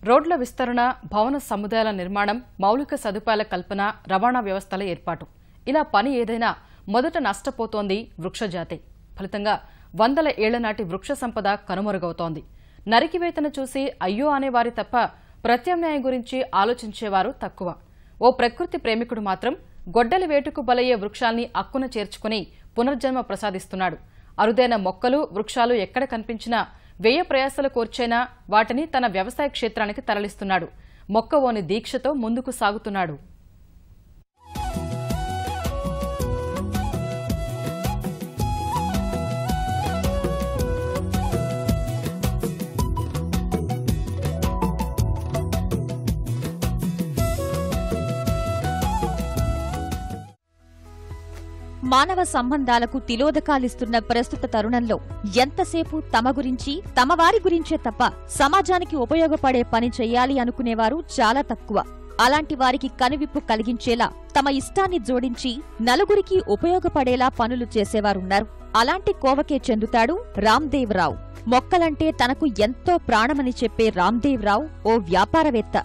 రోడ్ల విస్తరణ, భవన సముదాయాల నిర్మాణం, మౌలిక సదుపాయాల కల్పన, రవాణా వ్యవస్థల ఏర్పాటు ఇలా పని ఏదైనా మొదట నష్టపోతోంది వృక్షజాతి. ఫలితంగా వందల ఏళ్ల నాటి వృక్ష సంపద కనుమరుగవుతోంది. నరికివేతను చూసి అయ్యో అనేవారి తప్ప ప్రత్యామ్నాయం గురించి ఆలోచించేవారు తక్కువ. ఓ ప్రకృతి ప్రేమికుడు మాత్రం గొడ్డలి వేటుకు బలయ్యే వృక్షాల్ని అక్కున చేర్చుకుని పునర్జన్మ ప్రసాదిస్తున్నాడు. అరుదైన మొక్కలు, వృక్షాలు ఎక్కడ కనిపించినా వ్యయ ప్రయాసాలు కోర్చైనా వాటిని తన వ్యవసాయ క్షేత్రానికి తరలిస్తున్నాడు. మొక్కవోని దీక్షతో ముందుకు సాగుతున్నాడు. మానవ సంబంధాలకు తిలోదకాలిస్తున్న ప్రస్తుత తరుణంలో ఎంతసేపు తమ గురించి, తమ వారి గురించే తప్ప సమాజానికి ఉపయోగపడే పని చెయ్యాలి అనుకునేవారు చాలా తక్కువ. అలాంటి వారికి కనువిప్పు కలిగించేలా తమ ఇష్టాన్ని జోడించి నలుగురికి ఉపయోగపడేలా పనులు చేసేవారున్నారు. అలాంటి కోవకే చెందుతాడు రామ్దేవ్ రావు. మొక్కలంటే తనకు ఎంతో ప్రాణమని చెప్పే రామ్దేవ్ రావు ఓ వ్యాపారవేత్త.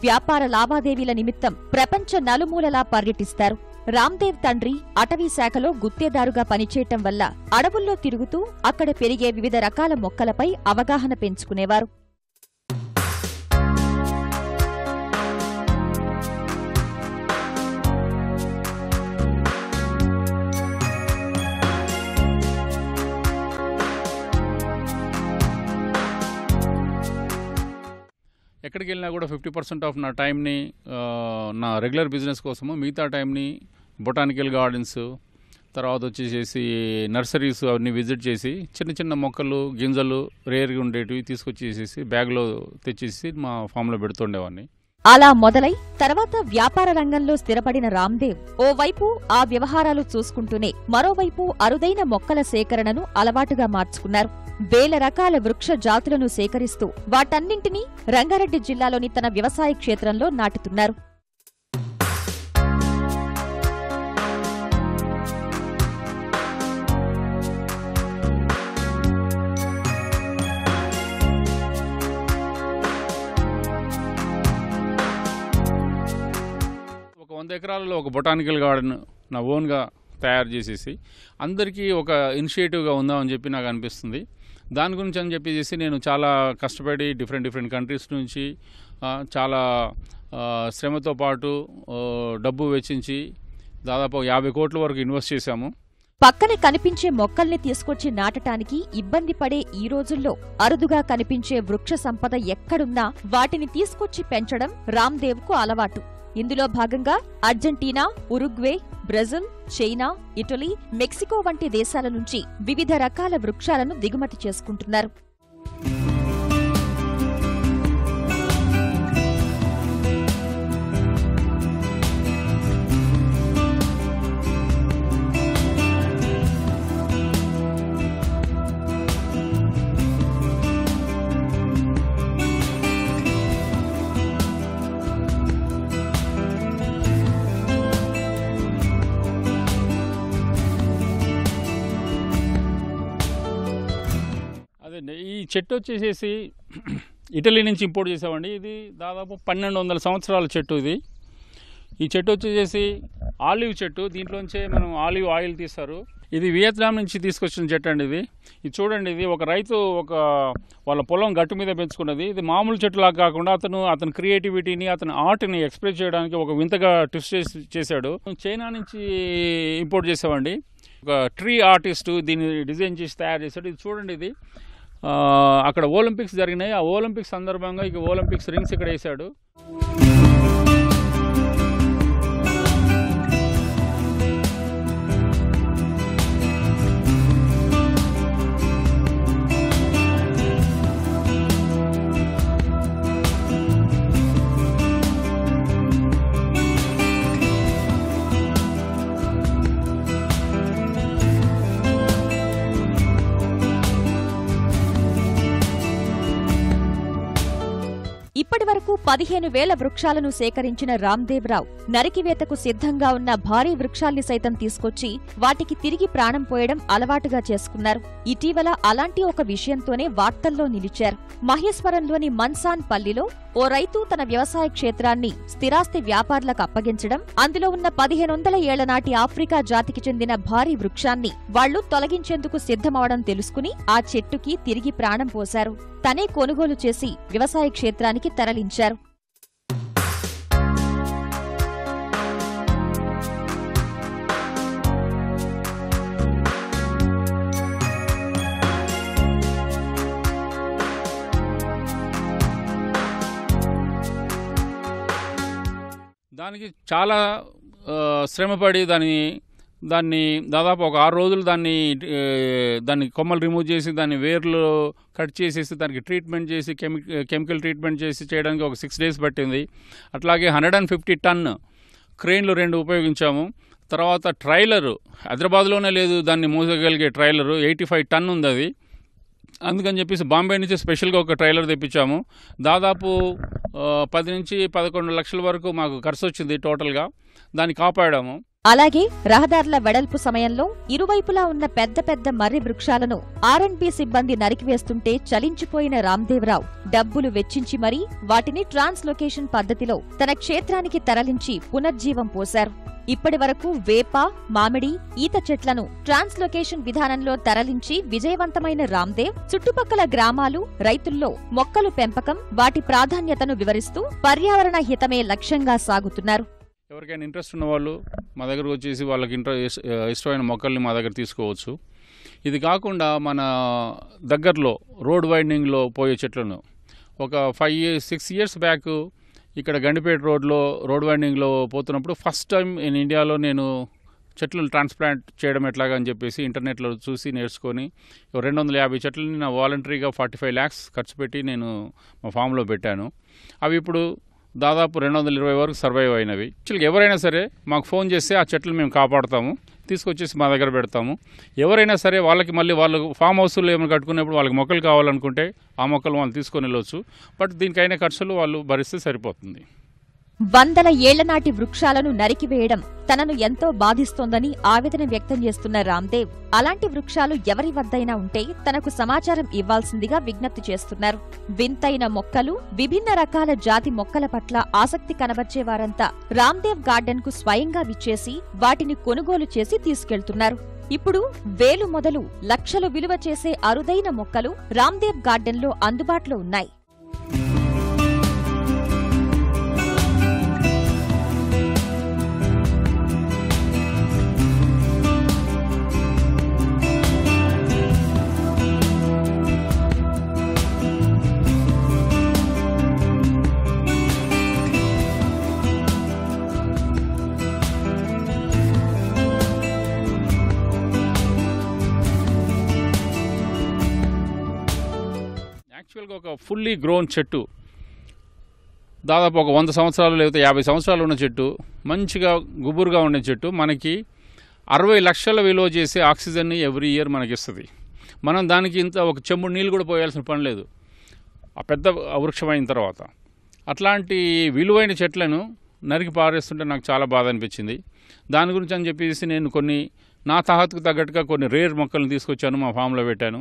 వ్యాపార లావాదేవీల నిమిత్తం ప్రపంచ నలుమూలలా పర్యటిస్తారు. రామ్దేవ్ తండ్రి అటవీ శాఖలో గుత్తేదారుగా పనిచేయటం వల్ల అడవుల్లో తిరుగుతూ అక్కడ పెరిగే వివిధ రకాల మొక్కలపై అవగాహన పెంచుకునేవారు. ఎక్కడికి వెళ్ళినా కూడా 50% ఆఫ్ నా టైంని నా రెగ్యులర్ బిజినెస్ కోసము, మిగతా టైంని బొటానికల్ గార్డెన్స్, తర్వాత వచ్చేసేసి నర్సరీస్ అవన్నీ విజిట్ చేసి చిన్న చిన్న మొక్కలు, గింజలు రేర్గా ఉండేటివి తీసుకొచ్చేసేసి బ్యాగ్లో తెచ్చేసి మా ఫామ్లో పెడుతుండేవాడిని. అలా మొదలై తర్వాత వ్యాపార రంగంలో స్థిరపడిన రామ్దేవ్ ఓవైపు ఆ వ్యవహారాలు చూసుకుంటూనే మరోవైపు అరుదైన మొక్కల సేకరణను అలవాటుగా మార్చుకున్నారు. వేల రకాల వృక్ష జాతులను సేకరిస్తూ వాటన్నింటినీ రంగారెడ్డి జిల్లాలోని తన వ్యవసాయ క్షేత్రంలో నాటుతున్నారు. ఒక 100 ఎకరాలలో ఒక బొటానికల్ గార్డెన్ నా ఓన్గా తయారు చేసేసి అందరికీ ఒక ఇనిషియేటివ్గా ఉందామని చెప్పి నాకు అనిపిస్తుంది. దాని గురించి అని చెప్పేసి నేను చాలా కష్టపడి డిఫరెంట్ కంట్రీస్ నుంచి చాలా శ్రమతో పాటు డబ్బు వెచ్చించి దాదాపు 50 కోట్ల వరకు ఇన్వెస్ట్ చేశాము. పక్కనే కనిపించే మొక్కల్ని తీసుకొచ్చి నాటటానికి ఇబ్బంది పడే ఈ రోజుల్లో అరుదుగా కనిపించే వృక్ష సంపద ఎక్కడున్నా వాటిని తీసుకొచ్చి పెంచడం రామ్దేవ్కు అలవాటు. ఇందులో భాగంగా Argentina, Uruguay, Brazil, China, Italy, Mexico వంటి దేశాల నుంచి వివిధ రకాల వృక్షాలను దిగుమతి చేసుకుంటున్నారు. ఈ చెట్టు వచ్చేసేసి ఇటలీ నుంచి ఇంపోర్ట్ చేసామండి. ఇది దాదాపు 1200 సంవత్సరాల చెట్టు. ఈ చెట్టు వచ్చేసేసి ఆలివ్ చెట్టు. దీంట్లోంచే మనం ఆలివ్ ఆయిల్ తీస్తారు. ఇది వియత్నాం నుంచి తీసుకొచ్చిన చెట్టు అండి. ఇది చూడండి, ఇది ఒక రైతు వాళ్ళ పొలం గట్టు మీద పెంచుకున్నది. ఇది మామూలు చెట్టులా కాకుండా అతని క్రియేటివిటీని, అతని ఆర్ట్ని ఎక్స్ప్రెస్ చేయడానికి ఒక వింతగా ట్విస్ట్ చేశాడు. చైనా నుంచి ఇంపోర్ట్ చేసామండి. ఒక ట్రీ ఆర్టిస్టు దీన్ని డిజైన్ చేసి తయారు చేశాడు. ఇది చూడండి, ఇది అక్కడ ఒలింపిక్స్ జరిగినాయి. ఆ ఒలింపిక్స్ సందర్భంగా ఒలింపిక్స్ రింగ్స్ ఇక్కడ వేశాడు. ఇప్పటివరకు 15,000 వృక్షాలను సేకరించిన రామ్దేవ్రావు నరికివేతకు సిద్ధంగా ఉన్న భారీ వృక్షాల్ని సైతం తీసుకొచ్చి వాటికి తిరిగి ప్రాణం పోయడం అలవాటుగా చేసుకున్నారు. ఇటీవల అలాంటి ఒక విషయంతోనే వార్తల్లో నిలిచారు. మహేశ్వరంలోని మన్సాన్ పల్లిలో ఓ రైతు తన వ్యవసాయ క్షేత్రాన్ని స్థిరాస్తి వ్యాపారులకు అప్పగించడం, అందులో ఉన్న 1500 ఏళ్ల నాటి ఆఫ్రికా జాతికి చెందిన భారీ వృక్షాన్ని వాళ్లు తొలగించేందుకు సిద్ధమవడం తెలుసుకుని ఆ చెట్టుకి తిరిగి ప్రాణం పోశారు. తనే కొనుగోలు చేసి వ్యవసాయ క్షేత్రానికి తరలించారు. దానికి చాలా శ్రమపడి దాన్ని దాదాపు ఒక 6 రోజులు దాన్ని కొమ్మలు రిమూవ్ చేసి దాన్ని వేర్లు కట్ చేసేసి దానికి ట్రీట్మెంట్ చేసి కెమికల్ ట్రీట్మెంట్ చేసి చేయడానికి ఒక 6 days పట్టింది. అట్లాగే 150 టన్ క్రెయిన్లు 2 ఉపయోగించాము. తర్వాత ట్రైలరు హైదరాబాద్లోనే లేదు, దాన్ని మోసగలిగే ట్రైలరు 85 టన్ ఉంది అది. అందుకని చెప్పేసి బాంబే నుంచి స్పెషల్గా ఒక ట్రైలర్ తెప్పించాము. దాదాపు 10 నుంచి 11 లక్షల వరకు మాకు ఖర్చు వచ్చింది టోటల్గా. దాన్ని కాపాడాము. అలాగే రహదారుల వెడల్పు సమయంలో ఇరువైపులా ఉన్న పెద్ద పెద్ద మర్రి వృక్షాలను R&B సిబ్బంది నరికివేస్తుంటే చలించిపోయిన రామ్దేవ్రావు డబ్బులు వెచ్చించి మరీ వాటిని ట్రాన్స్లొకేషన్ పద్ధతిలో తన క్షేత్రానికి తరలించి పునర్జీవం పోశారు. ఇప్పటివరకు వేప, మామిడి, ఈత చెట్లను ట్రాన్స్లొకేషన్ విధానంలో తరలించి విజయవంతమైన రామ్దేవ్ చుట్టుపక్కల గ్రామాలు, రైతుల్లో మొక్కలు పెంపకం, వాటి ప్రాధాన్యతను వివరిస్తూ పర్యావరణ హితమే లక్ష్యంగా సాగుతున్నారు. ఎవరికైనా ఇంట్రెస్ట్ ఉన్న వాళ్ళు మా దగ్గరకు వచ్చేసి వాళ్ళకి ఇష్టమైన మొక్కల్ని మా దగ్గర తీసుకోవచ్చు. ఇది కాకుండా మన దగ్గరలో రోడ్ వైండింగ్లో పోయే చెట్లను ఒక 5-6 years బ్యాక్ ఇక్కడ గండిపేట రోడ్ వైండింగ్లో పోతున్నప్పుడు ఫస్ట్ టైం ఇండియాలో నేను చెట్లను ట్రాన్స్ప్లాంట్ చేయడం ఎట్లాగా అని చెప్పేసి ఇంటర్నెట్లో చూసి నేర్చుకొని 250 చెట్లని నా వాలంటరీగా 45 lakhs ఖర్చు పెట్టి నేను మా ఫామ్లో పెట్టాను. అవి ఇప్పుడు దాదాపు 220 వరకు సర్వైవ్ అయినవి. యాక్చువల్గా ఎవరైనా సరే మాకు ఫోన్ చేస్తే ఆ చెట్లు మేము కాపాడుతాము, తీసుకొచ్చేసి మా దగ్గర పెడతాము. ఎవరైనా సరే వాళ్ళకి మళ్ళీ వాళ్ళు ఫామ్ హౌస్లో ఏమైనా కట్టుకునేప్పుడు వాళ్ళకి మొక్కలు కావాలనుకుంటే ఆ మొక్కలు వాళ్ళు తీసుకొని వెళ్ళవచ్చు. బట్ దీనికైనా ఖర్చులు వాళ్ళు భరిస్తే సరిపోతుంది. 100 ఏళ్ల నాటి వృక్షాలను నరికివేయడం తనను ఎంతో బాధిస్తోందని ఆవేదన వ్యక్తం చేస్తున్న రామ్దేవ్ అలాంటి వృక్షాలు ఎవరి వద్దైనా ఉంటే తనకు సమాచారం ఇవ్వాల్సిందిగా విజ్ఞప్తి చేస్తున్నారు. వింతైన మొక్కలు, విభిన్న రకాల జాతి మొక్కల పట్ల ఆసక్తి కనబర్చేవారంతా రామ్దేవ్ గార్డెన్ కు స్వయంగా విచ్చేసి వాటిని కొనుగోలు చేసి తీసుకెళ్తున్నారు. ఇప్పుడు వేలు మొదలు లక్షలు విలువ చేసే అరుదైన మొక్కలు రామ్దేవ్ గార్డెన్లో అందుబాటులో ఉన్నాయి. యాక్చువల్గా ఒక ఫుల్లీ గ్రోన్ చెట్టు దాదాపు ఒక 100 సంవత్సరాలు లేకపోతే 50 సంవత్సరాలు ఉన్న చెట్టు, మంచిగా గుబురుగా ఉండే చెట్టు మనకి 60 లక్షల విలువ చేసే ఆక్సిజన్ని ఎవ్రీ ఇయర్ మనకి ఇస్తుంది. మనం దానికి ఇంత ఒక చెంబు నీళ్ళు కూడా పోయాల్సిన పని లేదు ఆ పెద్ద వృక్షం అయిన తర్వాత. అట్లాంటి విలువైన చెట్లను నరికి పారేస్తుంటే నాకు చాలా బాధ అనిపించింది. దాని గురించి అని చెప్పేసి నేను కొన్ని నా తాహతుకు తగ్గట్టుగా కొన్ని రేర్ మొక్కలను తీసుకొచ్చాను, మా ఫామ్లో పెట్టాను.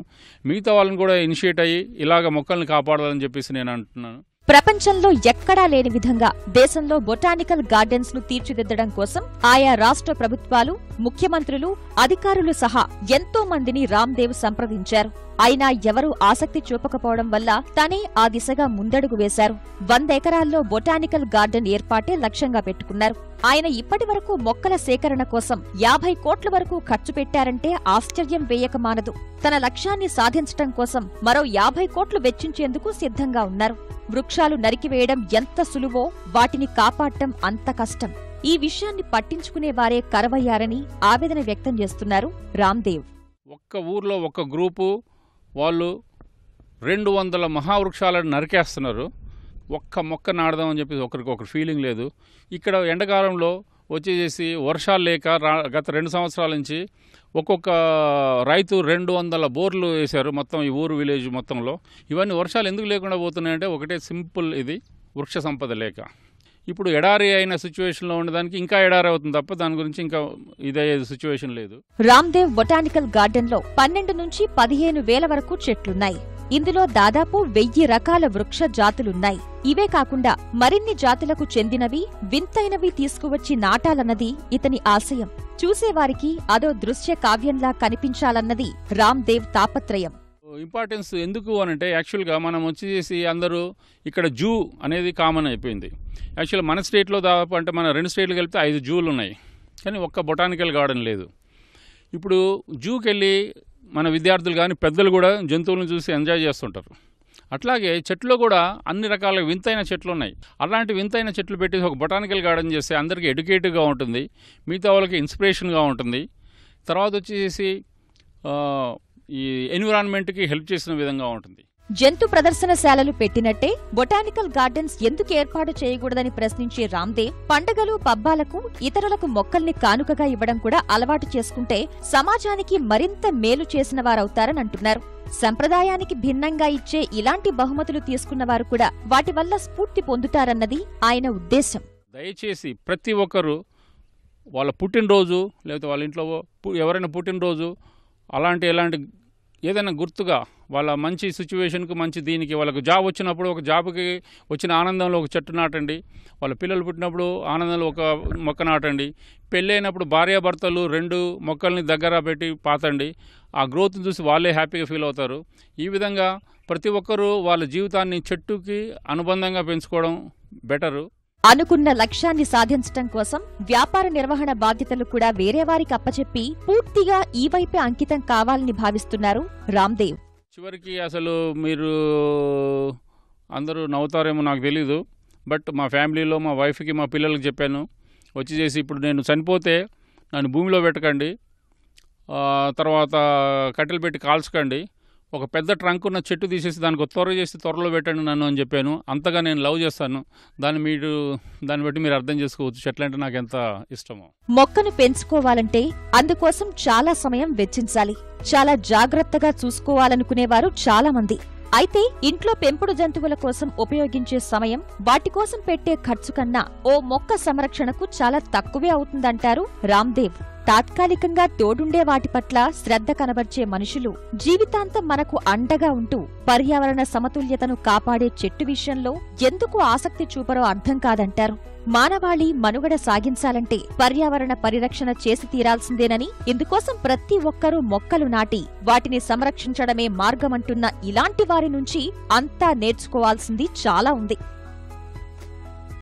మిగతా వాళ్ళని కూడా ఇనిషియేట్ అయ్యి ఇలాగ మొక్కల్ని కాపాడాలని చెప్పేసి నేను అంటున్నాను. ప్రపంచంలో ఎక్కడా లేని విధంగా దేశంలో బొటానికల్ గార్డెన్స్ ను తీర్చిదిద్దడం కోసం ఆయా రాష్ట్ర ప్రభుత్వాలు, ముఖ్యమంత్రులు, అధికారులు సహా ఎంతో మందిని రామ్దేవ్ సంప్రదించారు. అయినా ఎవరూ ఆసక్తి చూపకపోవడం వల్ల తనే ఆ దిశగా ముందడుగు వేశారు. 100 ఎకరాల్లో బొటానికల్ గార్డెన్ ఏర్పాటే లక్ష్యంగా పెట్టుకున్నారు. ఆయన ఇప్పటివరకు మొక్కల సేకరణ కోసం 50 కోట్ల వరకు ఖర్చు పెట్టారంటే ఆశ్చర్యం వేయక మానదు. తన లక్ష్యాన్ని సాధించడం కోసం మరో 50 కోట్లు వెచ్చించేందుకు సిద్ధంగా ఉన్నారు. వృక్షాలు నరికివేయడం ఎంత సులువో వాటిని కాపాడటం అంత కష్టం. ఈ విషయాన్ని పట్టించుకునేవారే కరవయ్యారని ఆవేదన వ్యక్తం చేస్తున్నారు రామ్దేవ్. ఒక్క ఊర్లో ఒక గ్రూపు వాళ్ళు 200 మహావృక్షాలను నరికేస్తున్నారు. ఒక్క మొక్క నాడదామని చెప్పేసి ఒకరికొకరు ఫీలింగ్ లేదు. ఇక్కడ ఎండాకాలంలో వచ్చేసి వర్షాలు లేక గత 2 సంవత్సరాల నుంచి ఒక్కొక్క రైతు 200 బోర్లు వేశారు మొత్తం ఈ ఊరు విలేజ్ మొత్తంలో. ఇవన్నీ వర్షాలు ఎందుకు లేకుండా పోతున్నాయంటే ఒకటే సింపుల్, ఇది వృక్ష సంపద లేక. ఇప్పుడు ఎడారి అయిన సిచ్యువేషన్లో ఉండడానికి ఇంకా ఎడారి అవుతుంది తప్ప దాని గురించి ఇంకా ఇదే సిచ్యువేషన్ లేదు. రామ్దేవ్ బొటానికల్ గార్డెన్లో 12 నుంచి 15 వేల వరకు చెట్లున్నాయి. ఇందులో దాదాపు 1000 రకాల వృక్ష జాతులున్నాయి. ఇవే కాకుండా మరిన్ని జాతులకు చెందినవి, వింతైనవి తీసుకువచ్చి నాటాలన్నది ఇతని ఆశయం. చూసేవారికి అదో దృశ్య కావ్యంలా కనిపించాలన్నది రామ్దేవ్ తాపత్రయం. ఇంపార్టెన్స్ ఎందుకు అనంటే యాక్చువల్గా మనం వచ్చేసి అందరూ ఇక్కడ జూ అనేది కామన్ అయిపోయింది. యాక్చువల్గా మన స్టేట్లో దాదాపు అంటే మన 2 స్టేట్లు కలిపితే 5 జూలు ఉన్నాయి, కానీ ఒక్క బొటానికల్ గార్డెన్ లేదు. ఇప్పుడు జూకి వెళ్ళి మన విద్యార్థులు కానీ పెద్దలు కూడా జంతువులను చూసి ఎంజాయ్ చేస్తుంటారు. అట్లాగే చెట్లు కూడా అన్ని రకాల వింతైన చెట్లు ఉన్నాయి. అలాంటి వింతైన చెట్లు పెట్టి ఒక బొటానికల్ గార్డెన్ చేస్తే అందరికీ ఎడ్యుకేటివ్గా ఉంటుంది, మిగతా వాళ్ళకి ఇన్స్పిరేషన్గా ఉంటుంది. తర్వాత వచ్చేసి ఈ ఎన్విరాన్మెంట్కి హెల్ప్ చేసిన విధంగా ఉంటుంది. జంతు ప్రదర్శనశాలలు పెట్టినట్టే బొటానికల్ గార్డెన్స్ ఎందుకు ఏర్పాటు చేయకూడదని ప్రశ్నించే రామ్దేవ్, పండగలు పబ్బాలకు ఇతరులకు మొక్కల్ని కానుకగా ఇవ్వడం కూడా అలవాటు చేసుకుంటే సమాజానికి మరింత మేలు చేసిన వారవుతారని అంటున్నారు. సంప్రదాయానికి భిన్నంగా ఇచ్చే ఇలాంటి బహుమతులు తీసుకున్నవారు కూడా వాటి వల్ల స్ఫూర్తి పొందుతారన్నది ఆయన ఉద్దేశం. దయచేసి ప్రతి ఒక్కరూ వాళ్ళ పుట్టినరోజు లేకపోతే వాళ్ళ ఇంట్లో ఎవరైనా పుట్టినరోజు ఎలాంటి ఏదైనా గుర్తుగా వాళ్ళ మంచి సిచ్యువేషన్కి మంచి దీనికి వాళ్ళకు జాబ్ వచ్చినప్పుడు ఒక జాబ్కి వచ్చిన ఆనందంలో ఒక చెట్టు నాటండి. వాళ్ళ పిల్లలు పుట్టినప్పుడు ఆనందంలో ఒక మొక్క నాటండి. పెళ్ళైనప్పుడు భార్యాభర్తలు 2 మొక్కల్ని దగ్గర పెట్టి పాతండి. ఆ గ్రోత్ని చూసి వాళ్ళే హ్యాపీగా ఫీల్ అవుతారు. ఈ విధంగా ప్రతి ఒక్కరూ వాళ్ళ జీవితాన్ని చెట్టుకి అనుబంధంగా పెంచుకోవడం బెటరు. అనుకున్న లక్ష్యాన్ని సాధించటం కోసం వ్యాపార నిర్వహణ బాధ్యతలు కూడా వేరేవారికి అప్పచెప్పి పూర్తిగా ఈ వైపే అంకితం కావాలని భావిస్తున్నారు రామ్దేవ్. చివరికి అసలు మీరు అందరూ నవ్వుతారేమో నాకు తెలీదు, బట్ మా ఫ్యామిలీలో మా వైఫ్కి మా పిల్లలకి చెప్పాను, వచ్చేసి ఇప్పుడు నేను చనిపోతే నన్ను భూమిలో పెట్టకండి, తర్వాత కట్టెలు పెట్టి కాల్చకండి, ఒక పెద్ద ట్రంక్ ఉన్న చెట్టు తీసేసి దానికి త్వర చేసి త్వరలో పెట్టండి నన్ను అని చెప్పాను. అంతగా నేను లవ్ చేస్తాను. దాన్ని బట్టి మీరు అర్థం చేసుకోవచ్చు చెట్లు అంటే నాకు ఎంత ఇష్టమో. మొక్కను పెంచుకోవాలంటే అందుకోసం చాలా సమయం వెచ్చించాలి, చాలా జాగ్రత్తగా చూసుకోవాలనుకునేవారు చాలా మంది. అయితే ఇంట్లో పెంపుడు జంతువుల కోసం ఉపయోగించే సమయం, వాటి కోసం పెట్టే ఖర్చు కన్నా ఓ మొక్క సంరక్షణకు చాలా తక్కువే అవుతుందంటారు రామ్దేవ్. తాత్కాలికంగా తోడుండే వాటి పట్ల శ్రద్ధ కనబర్చే మనుషులు జీవితాంతం మనకు అండగా ఉంటూ పర్యావరణ సమతుల్యతను కాపాడే చెట్టు విషయంలో ఎందుకు ఆసక్తి చూపరో అర్థం కాదంటారు. మానవాళి మనుగడ సాగించాలంటే పర్యావరణ పరిరక్షణ చేసి తీరాల్సిందేనని, ఇందుకోసం ప్రతి ఒక్కరూ మొక్కలు నాటి వాటిని సంరక్షించడమే మార్గమంటున్న ఇలాంటి వారి నుంచి అంతా నేర్చుకోవాల్సింది చాలా ఉంది.